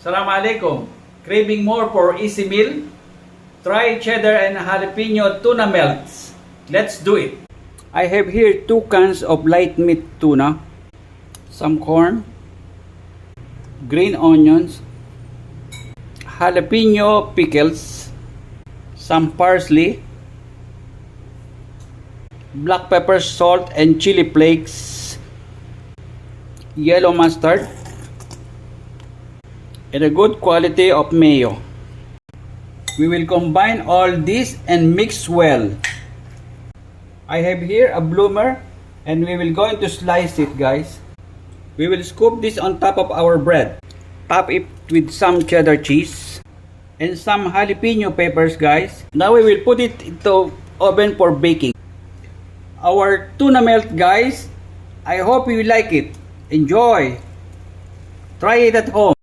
Assalamualaikum. Craving more for easy meal? Try cheddar and jalapeno tuna melts. Let's do it. I have here 2 cans of light meat tuna, some corn, green onions, jalapeno pickles, some parsley, black pepper, salt and chili flakes, yellow mustard, and a good quality of mayo. We will combine all this and mix well. I have here a bloomer and we will going to slice it, guys. We will scoop this on top of our bread. Top it with some cheddar cheese and some jalapeno peppers, guys. Now we will put it into oven for baking. Our tuna melt, guys. I hope you like it. Enjoy. Try it at home.